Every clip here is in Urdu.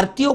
RTO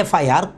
FIR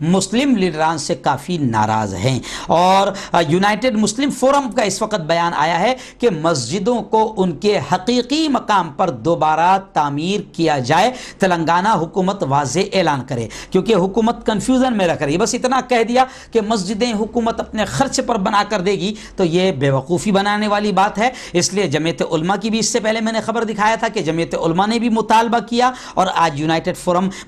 مسلم لیڈران سے کافی ناراض ہیں، اور یونائٹڈ مسلم فورم کا اس وقت بیان آیا ہے کہ مسجدوں کو ان کے حقیقی مقام پر دوبارہ تعمیر کیا جائے، تلنگانہ حکومت واضح اعلان کرے، کیونکہ حکومت کنفیوژن میں رکھ رہی ہے۔ بس اتنا کہہ دیا کہ مسجدیں حکومت اپنے خرچ پر بنا کر دے گی تو یہ بیوقوفی بنانے والی بات ہے۔ اس لیے جمعیت علماء کی بھی اس سے پہلے میں نے خبر دکھایا تھا کہ جمعیت علماء نے بھی مطالبہ کیا، اور آج یونائٹڈ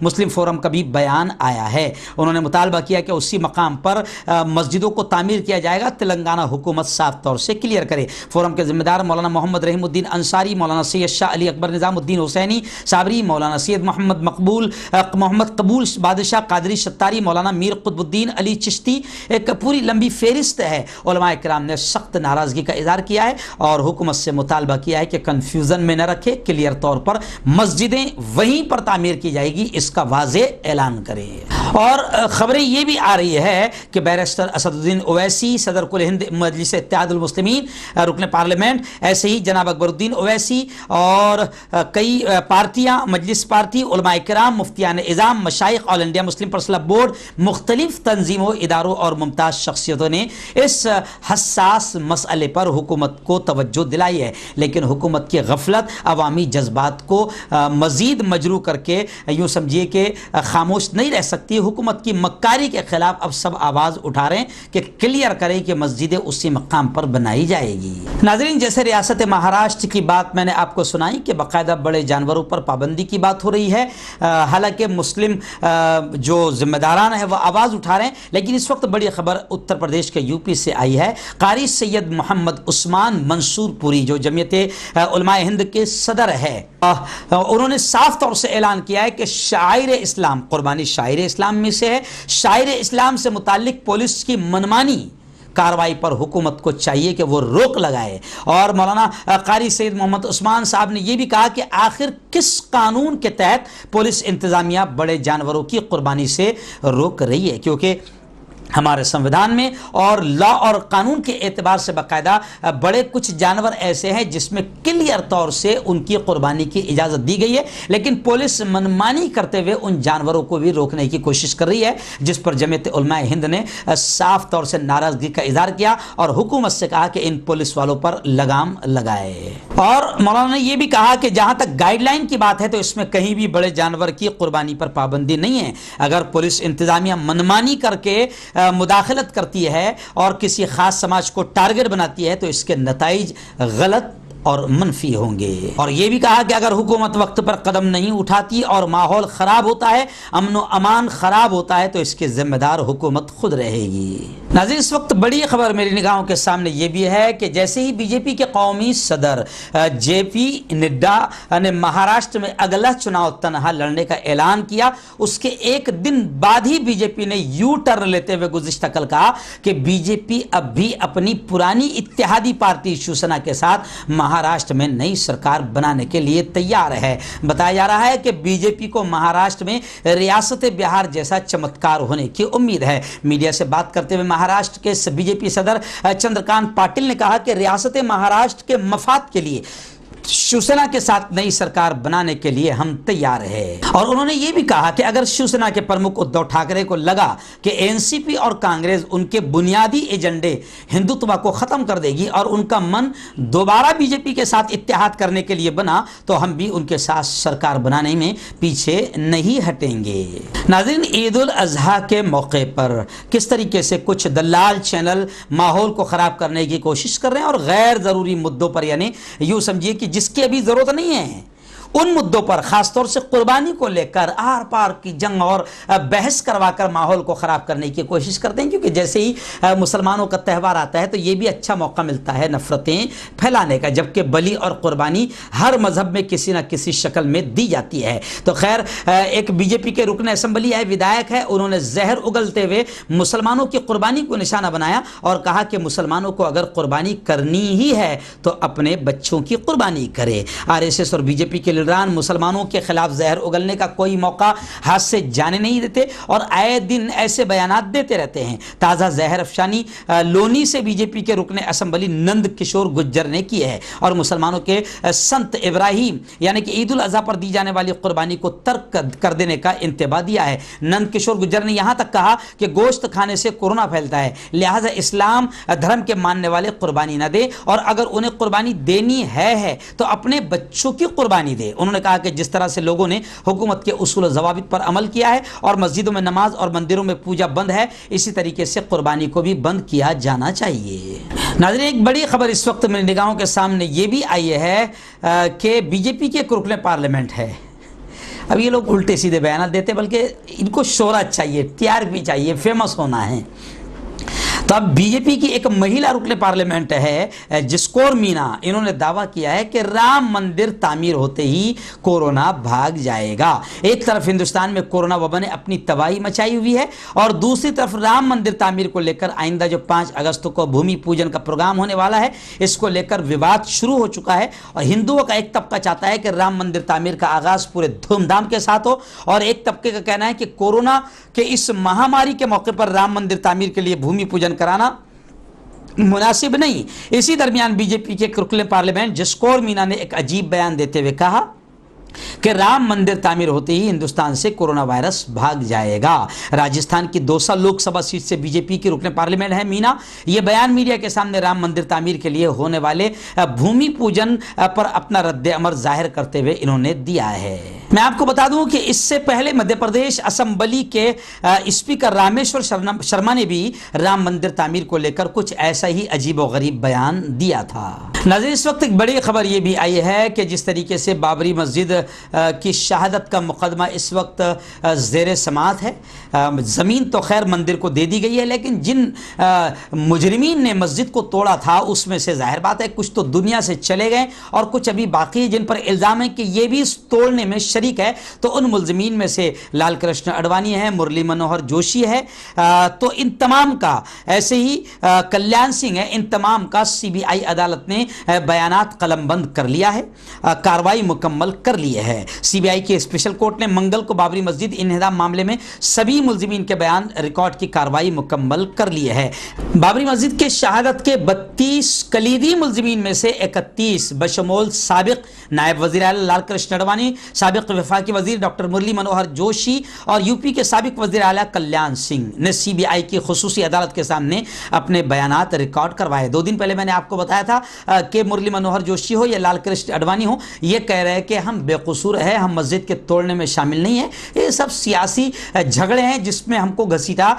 مسلم فورم کا بھی بیان آیا ہے۔ انہوں نے مطالبہ کیا کہ اسی مقام پر مسجدوں کو تعمیر کیا جائے گا، تلنگانہ حکومت صاف طور سے کلیئر کرے۔ فورم کے ذمہ دار مولانا محمد رحیم الدین انصاری، مولانا سید شاہ علی اکبر نظام الدین حسینی صابری، مولانا سید محمد قبول بادشاہ قادری شتاری، مولانا میر قطب الدین علی چشتی، ایک پوری لمبی فہرست ہے۔ علماء کرام نے سخت ناراضگی کا اظہار کیا ہے اور حکومت سے مطالبہ کیا ہے کہ کنفیوژن میں نہ رکھے، کلیئر طور پر مسجدیں وہیں پر تعمیر کی جائے گی، اس کا واضح اعلان کرے۔ اور خبریں یہ بھی آ رہی ہے کہ بیرسٹر اسد الدین اویسی، صدر کل ہند مجلس اتحاد المسلمین، رکن پارلیمنٹ، ایسے ہی جناب اکبر الدین اویسی اور کئی پارٹیاں، مجلس پارٹی، علماء کرام، مفتیان اعظام، مشائخ، آل انڈیا مسلم پرسنل بورڈ، مختلف تنظیموں، اداروں اور ممتاز شخصیتوں نے اس حساس مسئلے پر حکومت کو توجہ دلائی ہے، لیکن حکومت کی غفلت عوامی جذبات کو مزید مجروح کر کے یوں سمجھیے کہ خاموش نہیں رہ سکتی۔ حکومت کی مکاری کے خلاف اب سب آواز اٹھا رہے ہیں کہ کلیئر کریں کہ مسجدیں اسی مقام پر بنائی جائے گی۔ ناظرین، جیسے ریاست مہاراشٹر کی بات میں نے آپ کو سنائی کہ باقاعدہ بڑے جانوروں پر پابندی کی بات ہو رہی ہے، حالانکہ مسلم جو ذمہ داران ہیں وہ آواز اٹھا رہے ہیں، لیکن اس وقت بڑی خبر اتر پردیش کے یوپی سے آئی ہے۔ قاری سید محمد عثمان منصور پوری جو جمعیت علماء ہند کے صدر ہے، انہوں نے صاف طور سے اعلان کیا ہے کہ شاعر اسلام، قربانی شاعر اسلام میں سے ہے، شاعر اسلام سے متعلق پولیس کی منمانی کاروائی پر حکومت کو چاہیے کہ وہ روک لگائے۔ اور مولانا قاری سید محمد عثمان صاحب نے یہ بھی کہا کہ آخر کس قانون کے تحت پولیس انتظامیہ بڑے جانوروں کی قربانی سے روک رہی ہے، کیونکہ ہمارے سنویدھان میں اور لا اور قانون کے اعتبار سے باقاعدہ بڑے کچھ جانور ایسے ہیں جس میں کلیئر طور سے ان کی قربانی کی اجازت دی گئی ہے، لیکن پولیس منمانی کرتے ہوئے ان جانوروں کو بھی روکنے کی کوشش کر رہی ہے، جس پر جمعیت علماء ہند نے صاف طور سے ناراضگی کا اظہار کیا اور حکومت سے کہا کہ ان پولیس والوں پر لگام لگائے۔ اور مولانا نے یہ بھی کہا کہ جہاں تک گائیڈ لائن کی بات ہے تو اس میں کہیں بھی بڑے جانور کی قربانی پر پابندی نہیں ہے۔ اگر پولیس انتظامیہ منمانی کر کے مداخلت کرتی ہے اور کسی خاص سماج کو ٹارگٹ بناتی ہے تو اس کے نتائج غلط اور منفی ہوں گے۔ اور یہ بھی کہا کہ اگر حکومت وقت پر قدم نہیں اٹھاتی اور ماحول خراب ہوتا ہے، امن و امان خراب ہوتا ہے، تو اس کے ذمہ دار حکومت خود رہے گی۔ ناظرین، اس وقت بڑی خبر میری نگاہوں کے سامنے یہ بھی ہے کہ جیسے ہی بی جے پی کے قومی صدر جے پی نڈا نے مہاراشٹر میں اگلا چناؤ تنہا لڑنے کا اعلان کیا، اس کے ایک دن بعد ہی بی جے پی نے یو ٹرن لیتے ہوئے گزشتہ کل کہا کہ بی جے پی اب بھی اپنی پرانی اتحادی پارٹی شیوسینا کے ساتھ مہاراشٹر میں نئی سرکار بنانے کے لیے تیار ہے۔ بتایا جا رہا ہے کہ بی جے پی کو مہاراشٹر میں ریاست بہار جیسا چمتکار ہونے کی امید ہے۔ میڈیا سے بات کرتے ہوئے مہاراشٹر کے بی جے پی صدر چندرکانت پاٹل نے کہا کہ ریاست مہاراشٹر کے مفاد کے لیے شیوسینا کے ساتھ نئی سرکار بنانے کے لیے ہم تیار ہیں۔ اور انہوں نے یہ بھی کہا کہ اگر شیوسینا کے پرمکھ ادھو ٹھاکرے کو لگا کہ این سی پی اور کانگریس ان کے بنیادی ایجنڈے ہندوتوا کو ختم کر دے گی اور ان کا من دوبارہ بی جے پی کے ساتھ اتحاد کرنے کے لیے بنا تو ہم بھی ان کے ساتھ سرکار بنانے میں پیچھے نہیں ہٹیں گے۔ ناظرین، عید الاضحیٰ کے موقع پر کس طریقے سے کچھ دلال چینل ماحول کو خراب کرنے کی کوشش کر رہے ہیں اور غیر ضروری مدوں پر، یعنی یوں سمجھیے کہ جس کی ابھی ضرورت نہیں ہے، ان مدوں پر خاص طور سے قربانی کو لے کر آر پار کی جنگ اور بحث کروا کر ماحول کو خراب کرنے کی کوشش کرتے ہیں، کیونکہ جیسے ہی مسلمانوں کا تہوار آتا ہے تو یہ بھی اچھا موقع ملتا ہے نفرتیں پھیلانے کا، جبکہ بلی اور قربانی ہر مذہب میں کسی نہ کسی شکل میں دی جاتی ہے۔ تو خیر، ایک بی جے پی کے رکن اسمبلی ہے، ودھایک ہے، انہوں نے زہر اگلتے ہوئے مسلمانوں کی قربانی کو نشانہ بنایا اور کہا کہ مسلمانوں کو اگر قربانی کرنی ہی ہے تو اپنے بچوں کی قربانی کرے۔ آر ایس ایس اور بی جے پی کے حکمران مسلمانوں کے خلاف زہر اگلنے کا کوئی موقع ہاتھ سے جانے نہیں دیتے اور آئے دن ایسے بیانات دیتے رہتے ہیں۔ تازہ زہر افشانی لونی سے بی جے پی کے رکن اسمبلی نند کشور گجر نے کی ہے اور مسلمانوں کے سنت ابراہیم یعنی کہ عید الاضحیٰ پر دی جانے والی قربانی کو ترک کر دینے کا انتباہ دیا ہے۔ نند کشور گجر نے یہاں تک کہا کہ گوشت کھانے سے کورونا پھیلتا ہے، لہٰذا اسلام دھرم کے ماننے والے قربانی نہ دے اور اگر انہیں قربانی دینی ہے تو اپنے بچوں کی قربانی دے۔ انہوں نے کہا کہ جس طرح سے لوگوں نے حکومت کے اصول و ضوابط پر عمل کیا ہے اور مسجدوں میں نماز اور مندروں میں پوجا بند ہے، اسی طریقے سے قربانی کو بھی بند کیا جانا چاہیے۔ ناظرین، ایک بڑی خبر اس وقت میری نگاہوں کے سامنے یہ بھی آئی ہے کہ بی جے پی کے ایک رکن پارلیمنٹ ہے۔ اب یہ لوگ الٹے سیدھے بیانات دیتے بلکہ ان کو شہرت چاہیے، TRP چاہیے، فیمس ہونا ہے۔ تو اب بی جے پی کی ایک مہیلا رکن پارلیمنٹ ہے جسکور مینا، انہوں نے دعویٰ کیا ہے کہ رام مندر تعمیر ہوتے ہی کورونا بھاگ جائے گا۔ ایک طرف ہندوستان میں کورونا وبا نے اپنی تباہی مچائی ہوئی ہے اور دوسری طرف رام مندر تعمیر کو لے کر آئندہ جو 5 اگست کو بھومی پوجن کا پروگرام ہونے والا ہے، اس کو لے کر وواد شروع ہو چکا ہے اور ہندوؤں کا ایک طبقہ چاہتا ہے کہ رام مندر تعمیر کا آغاز پورے دھوم دھام کے ساتھ ہو اور ایک طبقے کا کہنا ہے کہ کورونا کے اس مہاماری کے موقع پر رام مندر تعمیر کے لیے بھومی پوجن کرانا مناسب نہیں۔ اسی درمیان بی جے پی کے رکن پارلیمنٹ جسکور مینا نے ایک عجیب بیان دیتے ہوئے کہا کہ رام مندر تعمیر ہوتے ہی ہندوستان سے کورونا وائرس بھاگ جائے گا۔ راجستھان کی دوسا لوک سبھا سیٹ سے بی جے پی کی رکن پارلیمنٹ ہے مینا، یہ بیان میڈیا کے سامنے رام مندر تعمیر کے لیے ہونے والے بھومی پوجن پر اپنا رد عمل ظاہر کرتے ہوئے انہوں نے دیا ہے۔ میں آپ کو بتا دوں کہ اس سے پہلے مدھیہ پردیش اسمبلی کے اسپیکر رامیشور شرما نے بھی رام مندر تعمیر کو لے کر کچھ ایسا ہی عجیب و غریب بیان دیا تھا۔ ناظرین، اس وقت ایک بڑی خبر یہ بھی آئی ہے کہ جس طریقے سے بابری مسجد کی شہادت کا مقدمہ اس وقت زیر سماعت ہے، زمین تو خیر مندر کو دے دی گئی ہے لیکن جن مجرمین نے مسجد کو توڑا تھا اس میں سے ظاہر بات ہے کچھ تو دنیا سے چلے گئے اور کچھ ابھی باقی جن پر الزام ہے کہ یہ بھی اس توڑنے میں شریک ہے۔ تو ان ملزمین میں سے لال کرشن اڈوانی ہے، مرلی منوہر جوشی ہے، تو ان تمام کا ایسے ہی کلیان سنگھ ہے، ان تمام کا CBI عدالت نے بیانات قلم بند کر لیا ہے، کاروائی مکمل کر لی ہے۔ CBI کی اسپیشل کورٹ نے منگل کو بابری مسجد انہدام معاملے میں سبھی ملزمین کے بیان ریکارڈ کی کاروائی مکمل کر لی ہے۔ بابری مسجد کے شہادت کے 32 کلیدی ملزمین میں سے 31 بشمول سابق نائب وزیر اعلیٰ لال کرشن اڈوانی، سابق وفاقی وزیر ڈاکٹر مرلی منوہر جوشی اور UP کے سابق وزیر اعلیٰ کلیان سنگھ نے CBI کی خصوصی عدالت کے سامنے اپنے بیانات ریکارڈ کروائے۔ 2 دن پہلے میں نے آپ کو بتایا تھا کہ مرلی منوہر جوشی ہو یا لال کرشن اڈوانی ہو، یہ کہہ رہے ہیں کہ ہم بے قصور ہے، ہم مسجد کے توڑنے میں شامل نہیں ہیں، یہ سب سیاسی جھگڑے ہیں جس میں ہم کو گھسیٹا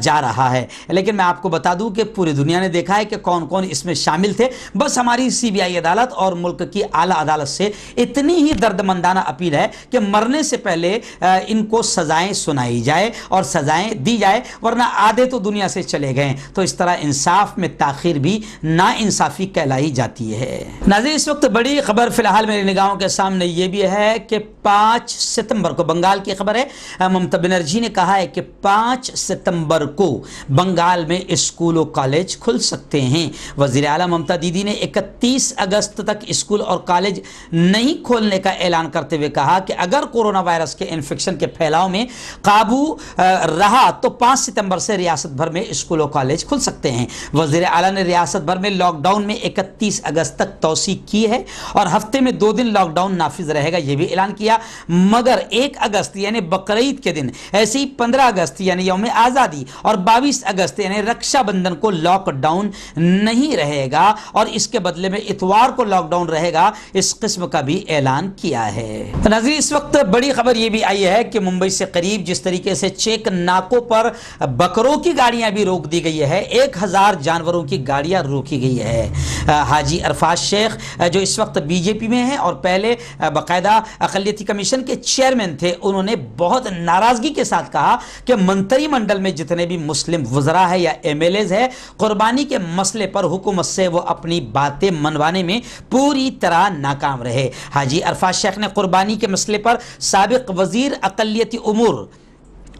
جا رہا ہے۔ لیکن میں آپ کو بتا دوں کہ پوری دنیا نے دیکھا ہے کہ کون کون اس میں شامل تھے۔ بس ہماری CBI عدالت اور ملک کی اعلیٰ عدالت سے اتنی ہی دردمندانہ اپیل ہے کہ مرنے سے پہلے ان کو سزائیں سنائی جائے اور سزائیں دی جائے، ورنہ آدھے تو دنیا سے چلے گئے۔ تو اس طرح انصاف میں تاخیر بھی ناانصافی کہلائی جاتی ہے۔ ناظرین، اس وقت بڑی خبر فی الحال میری نگاہوں کے سامنے یہ بھی ہے کہ 5 ستمبر کو بنگال کی خبر ہے، ممتا بنرجی نے کہا ہے کہ 5 ستمبر کو بنگال میں اسکول و کالج کھل سکتے ہیں۔ وزیر اعلیٰ ممتا دیدی نے 31 اگست تک اسکول اور کالج نہیں کھولنے کا اعلان کرتے ہوئے کہا کہ اگر کورونا وائرس کے انفیکشن کے پھیلاؤ میں قابو رہا تو 5 ستمبر سے ریاست بھر میں اسکول و کالج کھل سکتے ہیں۔ وزیر اعلیٰ نے ریاست بھر میں لاک ڈاؤن میں 31 اگست تک توسیع کی ہے اور ہفتے میں 2 دن لاک ڈاؤن نافذ رہے گا، یہ بھی اعلان کیا، مگر 1 اگست یعنی بقرعید کے دن، ایسے ہی 15 اگست یعنی یوم آزادی اور 22 اگست یعنی رکشا بندھن کو لاک ڈاؤن نہیں رہے گا اور اس کے بدلے میں اتوار کو لاک ڈاؤن رہے گا، اس قسم کا بھی اعلان کیا ہے۔ ناظرین، اس وقت بڑی خبر یہ بھی آئی ہے کہ ممبئی سے قریب جس طریقے سے چیک ناکوں پر بکروں کی گاڑیاں بھی روک دی گئی ہے، 1000 جانوروں کی گاڑیاں روکی گئی ہے۔ حاجی عرفات شیخ جو اس وقت BJP میں ہیں اور پہلے باقاعدہ اقلیتی کمیشن کے چیئرمین تھے، انہوں نے بہت ناراضگی کے ساتھ کہا کہ منتری منڈل میں جتنے بھی مسلم وزراء ہے یا MLAs ہے، قربانی کے مسئلے پر حکومت سے وہ اپنی باتیں منوانے میں پوری طرح ناکام رہے۔ حاجی عرفات شیخ نے قربانی کے مسئلے پر سابق وزیر اقلیتی امور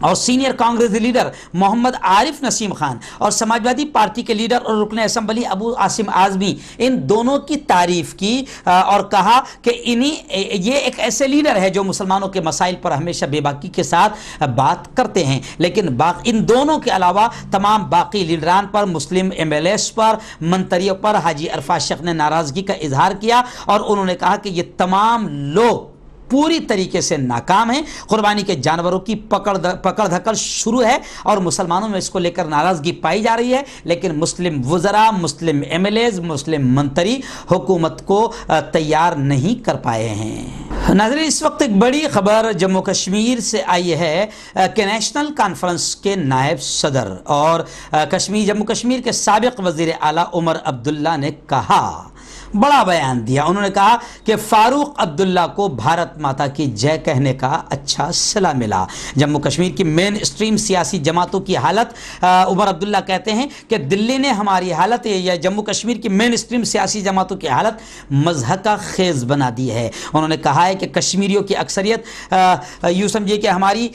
اور سینئر کانگریس لیڈر محمد عارف نسیم خان اور سماجوادی پارٹی کے لیڈر اور رکن اسمبلی ابو عاصم اعظمی، ان دونوں کی تعریف کی اور کہا کہ یہ ایک ایسے لیڈر ہے جو مسلمانوں کے مسائل پر ہمیشہ بے باکی کے ساتھ بات کرتے ہیں، لیکن ان دونوں کے علاوہ تمام باقی لیڈران پر، مسلم ایم ایل ایز پر، منتریوں پر حاجی عرفات شیخ نے ناراضگی کا اظہار کیا اور انہوں نے کہا کہ یہ تمام لوگ پوری طریقے سے ناکام ہیں، قربانی کے جانوروں کی پکڑ دھکڑ شروع ہے اور مسلمانوں میں اس کو لے کر ناراضگی پائی جا رہی ہے، لیکن مسلم وزراء، مسلم ایم ایل ایز، مسلم منتری حکومت کو تیار نہیں کر پائے ہیں۔ ناظرین، اس وقت ایک بڑی خبر جموں کشمیر سے آئی ہے کہ نیشنل کانفرنس کے نائب صدر اور جموں کشمیر کے سابق وزیر اعلیٰ عمر عبداللہ نے کہا، بڑا بیان دیا، انہوں نے کہا کہ فاروق عبداللہ کو بھارت ماتا کی جے کہنے کا اچھا صلہ ملا۔ جموں کشمیر کی مین اسٹریم سیاسی جماعتوں کی حالت، عمر عبداللہ کہتے ہیں کہ دلی نے ہماری حالت یا جموں کشمیر کی مین اسٹریم سیاسی جماعتوں کی حالت مضحکہ خیز بنا دی ہے۔ انہوں نے کہا ہے کہ کشمیریوں کی اکثریت یوں سمجھیے کہ ہماری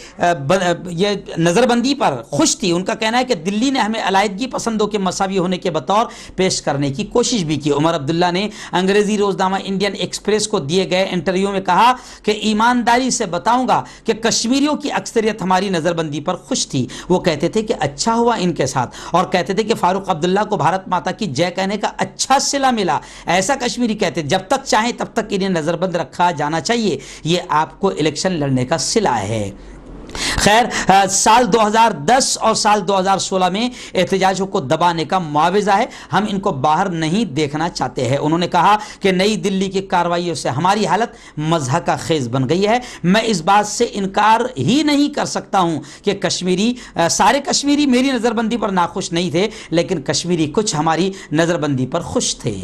یہ نظر بندی پر خوش تھی۔ ان کا کہنا ہے کہ دلی نے ہمیں علیحدگی پسندوں کے مساوی ہونے کے بطور پیش کرنے کی کوشش بھی کی۔ عمر عبداللہ نے انگریزی روزنامہ انڈین ایکسپریس کو دیے گئے انٹرویو میں کہا کہ ایمانداری سے بتاؤں گا کہ کشمیریوں کی اکثریت ہماری نظر بندی پر خوش تھی۔ وہ کہتے تھے کہ اچھا ہوا ان کے ساتھ، اور کہتے تھے کہ فاروق عبداللہ کو بھارت ماتا کی جے کہنے کا اچھا صلہ ملا۔ ایسا کشمیری کہتے جب تک چاہیں تب تک انہیں نظر بند رکھا جانا چاہیے، یہ آپ کو الیکشن لڑنے کا صلہ ہے۔ خیر، سال 2010 اور سال 2016 میں احتجاجوں کو دبانے کا معاوضہ ہے، ہم ان کو باہر نہیں دیکھنا چاہتے ہیں۔ انہوں نے کہا کہ نئی دلی کی کارروائیوں سے ہماری حالت مضحکہ خیز بن گئی ہے۔ میں اس بات سے انکار ہی نہیں کر سکتا ہوں کہ سارے کشمیری میری نظر بندی پر ناخوش نہیں تھے، لیکن کشمیری کچھ ہماری نظر بندی پر خوش تھے۔